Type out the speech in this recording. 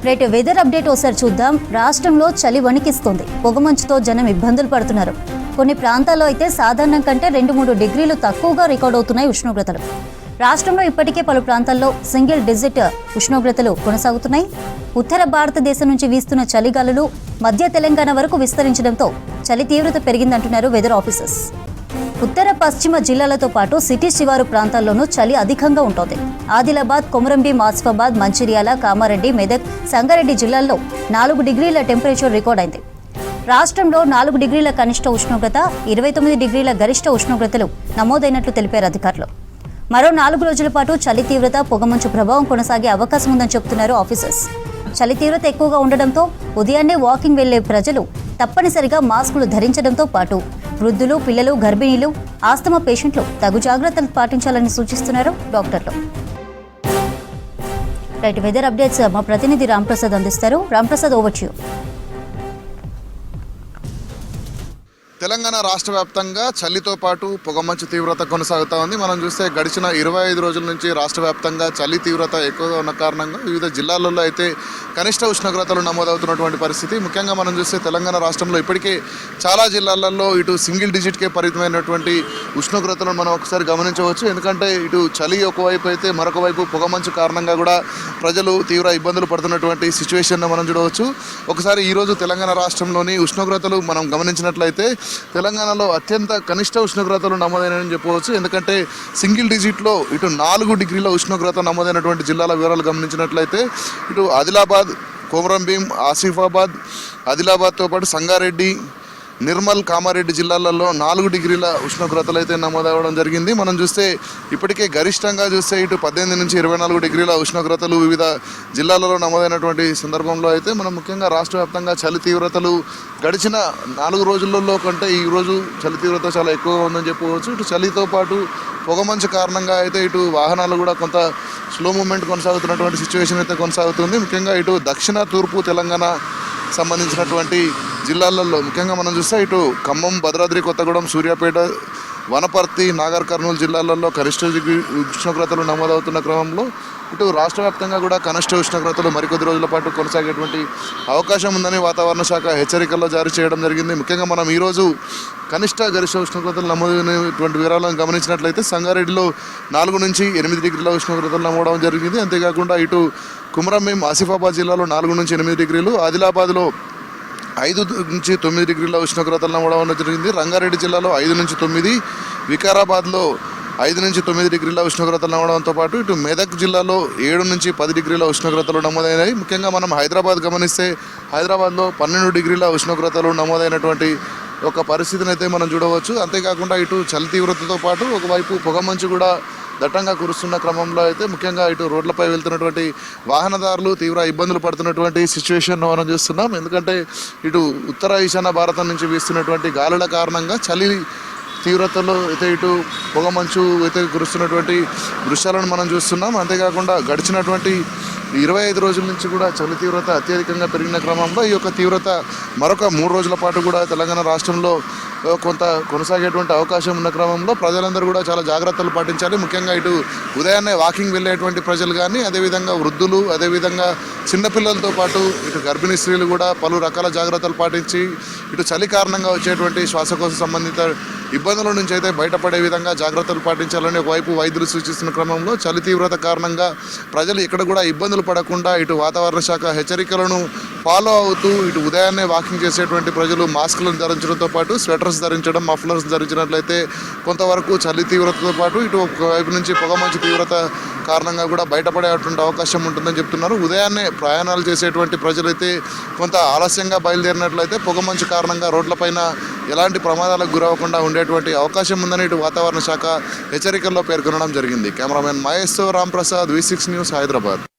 Right weather update ఒకసారి చూద్దాం. రాష్ట్రంలో చలి వణికిస్తుంది. పొగమంచుతో జనం ఇబ్బందులు పడుతున్నారు. కొన్ని ప్రాంతాల్లో అయితే సాధారణం కంటే 2-3 డిగ్రీలు తక్కువగా రికార్డ్ అవుతున్నాయి ఉష్ణోగ్రతలు. రాష్ట్రంలో ఇప్పటికే పలు ప్రాంతాల్లో సింగిల్ డిజిట్ ఉష్ణోగ్రతలు కొనసాగుతున్నాయి. ఉత్తర భారతదేశం నుంచి వీస్తున్న చలిగాలులు మధ్య తెలంగాణ వరకు విస్తరించడంతో చలి తీవ్రత పెరిగిందంటున్నారు వెదర్ ఆఫీసర్స్. ఉత్తర పశ్చిమ జిల్లాలతో పాటు సిటీ శివారు ప్రాంతాల్లోనూ చలి అధికంగా ఉంటుంది. ఆదిలాబాద్, కొమరంభీం, ఆసిఫాబాద్, మంచిర్యాల, కామారెడ్డి, మెదక్, సంగారెడ్డి జిల్లాల్లో 4 డిగ్రీల టెంపరేచర్ రికార్డ్ అయింది. రాష్ట్రంలో 4 డిగ్రీల కనిష్ట ఉష్ణోగ్రత, 29 డిగ్రీల గరిష్ట ఉష్ణోగ్రతలు నమోదైనట్లు తెలిపారు అధికారులు. మరో 4 రోజుల పాటు చలి తీవ్రత, పొగమంచు ప్రభావం కొనసాగే అవకాశం ఉందని చెబుతున్నారు ఆఫీసర్స్. చలి తీవ్రత ఎక్కువగా ఉండడంతో ఉదయాన్నే వాకింగ్ వెళ్లే ప్రజలు తప్పనిసరిగా మాస్కులు ధరించడంతో పాటు వృద్ధులు, పిల్లలు, గర్భిణీలు, ఆస్తమా పేషెంట్లు తగు జాగ్రత్తలు పాటించాలని సూచిస్తున్నారు డాక్టర్లు. రైట్, వెదర్ అప్డేట్స్ మా ప్రతినిధి రాంప్రసాద్ అందిస్తారు. Ramprasad, over to you. Telangana రాష్ట్ర వ్యాప్తంగా చలితో పాటు పొగమంచు తీవ్రత కొనసాగుతూ ఉంది. మనం చూస్తే గడిచిన 25 రోజుల నుంచి రాష్ట్ర వ్యాప్తంగా చలి తీవ్రత ఎక్కువగా ఉన్న కారణంగా వివిధ జిల్లాలలో అయితే కనిష్ట ఉష్ణోగ్రతలు నమోదవుతున్నటువంటి పరిస్థితి. ముఖ్యంగా మనం చూస్తే తెలంగాణ రాష్ట్రంలో ఇప్పటికే చాలా జిల్లాలలో ఇటు సింగిల్ డిజిట్కే పరిమితమైనటువంటి ఉష్ణోగ్రతలను మనం ఒకసారి గమనించవచ్చు. ఎందుకంటే ఇటు చలి ఒకవైపు అయితే మరొక వైపు పొగమంచు కారణంగా కూడా ప్రజలు తీవ్ర ఇబ్బందులు పడుతున్నటువంటి సిచ్యువేషన్ మనం చూడవచ్చు. ఒకసారి ఈరోజు తెలంగాణ రాష్ట్రంలోని ఉష్ణోగ్రతలు మనం గమనించినట్లయితే తెలంగాణలో అత్యంత కనిష్ట ఉష్ణోగ్రతలు నమోదైనని చెప్పవచ్చు. ఎందుకంటే సింగిల్ డిజిట్లో ఇటు 4 డిగ్రీల ఉష్ణోగ్రత నమోదైనటువంటి జిల్లాల వివరాలు గమనించినట్లయితే ఇటు ఆదిలాబాద్, కొమరంభీం, ఆసిఫాబాద్, ఆదిలాబాద్తో పాటు సంగారెడ్డి, నిర్మల్, కామారెడ్డి జిల్లాలలో 4 డిగ్రీల ఉష్ణోగ్రతలు అయితే నమోదవడం జరిగింది. మనం చూస్తే ఇప్పటికే గరిష్టంగా చూస్తే ఇటు 18 నుంచి 24 డిగ్రీల ఉష్ణోగ్రతలు వివిధ జిల్లాలలో నమోదైనటువంటి సందర్భంలో అయితే మనం ముఖ్యంగా రాష్ట్ర వ్యాప్తంగా చలి తీవ్రతలు గడిచిన 4 రోజులలో కంటే ఈరోజు చలి తీవ్రత చాలా ఎక్కువగా ఉందని చెప్పవచ్చు. ఇటు చలితో పాటు పొగమంచు కారణంగా అయితే ఇటు వాహనాలు కూడా కొంత స్లో మూమెంట్ కొనసాగుతున్నటువంటి సిచ్యువేషన్ అయితే కొనసాగుతుంది. ముఖ్యంగా ఇటు దక్షిణ, తూర్పు తెలంగాణ సంబంధించినటువంటి జిల్లాలలో ముఖ్యంగా మనం చూస్తే ఇటు ఖమ్మం, భద్రాద్రి కొత్తగూడెం, సూర్యాపేట, వనపర్తి, నాగర్ కర్నూలు జిల్లాలలో కనిష్ట ఉష్ణోగ్రతలు నమోదవుతున్న క్రమంలో ఇటు రాష్ట్ర వ్యాప్తంగా కూడా కనిష్ట ఉష్ణోగ్రతలు మరికొద్ది రోజుల పాటు కొనసాగేటువంటి అవకాశం ఉందని వాతావరణ శాఖ హెచ్చరికల్లో జారీ చేయడం జరిగింది. ముఖ్యంగా మనం ఈరోజు కనిష్ట గరిష్ట ఉష్ణోగ్రతలు నమోదైనటువంటి వివరాలను గమనించినట్లయితే సంగారెడ్డిలో 4 నుంచి 8 డిగ్రీల ఉష్ణోగ్రతలు నమోదవడం జరిగింది. అంతేకాకుండా ఇటు కుమరంభీం, ఆసిఫాబాద్ జిల్లాలో 4 నుంచి 8 డిగ్రీలు, ఆదిలాబాద్లో 5 నుంచి 9 డిగ్రీల ఉష్ణోగ్రతలు నమోదవడం జరిగింది. రంగారెడ్డి జిల్లాలో 5 నుంచి 9, వికారాబాద్లో 5 నుంచి 9 డిగ్రీల ఉష్ణోగ్రతలు నమోదవడంతో పాటు ఇటు మెదక్ జిల్లాలో 7 నుంచి 10 డిగ్రీల ఉష్ణోగ్రతలు నమోదైనాయి. ముఖ్యంగా మనం హైదరాబాద్ గమనిస్తే హైదరాబాద్లో 12 డిగ్రీల ఉష్ణోగ్రతలు నమోదైనటువంటి ఒక పరిస్థితిని అయితే మనం చూడవచ్చు. అంతేకాకుండా ఇటు చలి తీవ్రతతో పాటు ఒకవైపు పొగమంచు కూడా దట్టంగా కురుస్తున్న క్రమంలో అయితే ముఖ్యంగా ఇటు రోడ్లపై వెళ్తున్నటువంటి వాహనదారులు తీవ్ర ఇబ్బందులు పడుతున్నటువంటి సిచ్యువేషన్ మనం చూస్తున్నాం. ఎందుకంటే ఇటు ఉత్తర ఈశాన్య భారతం నుంచి వీస్తున్నటువంటి గాలుల కారణంగా చలి తీవ్రతలో అయితే ఇటు పొగమంచు అయితే కురుస్తున్నటువంటి దృశ్యాలను మనం చూస్తున్నాం. అంతేకాకుండా గడిచినటువంటి 25 రోజుల నుంచి కూడా చలి తీవ్రత అత్యధికంగా పెరిగిన క్రమంలో ఈ యొక్క తీవ్రత మరొక 3 రోజుల పాటు కూడా తెలంగాణ రాష్ట్రంలో కొంత కొనసాగేటువంటి అవకాశం ఉన్న క్రమంలో ప్రజలందరూ కూడా చాలా జాగ్రత్తలు పాటించాలి. ముఖ్యంగా ఇటు ఉదయాన్నే వాకింగ్ వెళ్ళేటువంటి ప్రజలు కానీ, అదేవిధంగా వృద్ధులు, అదేవిధంగా చిన్నపిల్లలతో పాటు ఇటు గర్భిణీ స్త్రీలు కూడా పలు రకాల జాగ్రత్తలు పాటించి ఇటు చలి కారణంగా వచ్చేటువంటి శ్వాసకోశ సంబంధిత ఇబ్బందుల నుంచి అయితే బయటపడే విధంగా జాగ్రత్తలు పాటించాలని ఒకవైపు వైద్యులు సూచిస్తున్న క్రమంలో చలి తీవ్రత కారణంగా ప్రజలు ఇక్కడ కూడా ఇబ్బందులు పడకుండా ఇటు వాతావరణ శాఖ హెచ్చరికలను ఫాలో అవుతూ ఇటు ఉదయాన్నే వాకింగ్ చేసేటువంటి ప్రజలు మాస్కులను ధరించడంతో పాటు స్వెటర్స్ ధరించడం, మఫ్లర్స్ ధరించినట్లయితే కొంతవరకు చలి తీవ్రతతో పాటు ఇటు ఒకవైపు నుంచి పొగమంచు తీవ్రత కారణంగా కూడా బయటపడేటువంటి అవకాశం ఉంటుందని చెప్తున్నారు. ఉదయాన్నే ప్రయాణాలు చేసేటువంటి ప్రజలైతే కొంత ఆలస్యంగా బయలుదేరినట్లయితే పొగమంచు కారణంగా రోడ్లపైన ఎలాంటి ప్రమాదాలకు గురవకుండా ఉండేటువంటి అవకాశం ఉందని ఇటు వాతావరణ శాఖ హెచ్చరికల్లో పేర్కొనడం జరిగింది. కెమెరామెన్ మహేష్తో రాంప్రసాద్, V6 న్యూస్, హైదరాబాద్.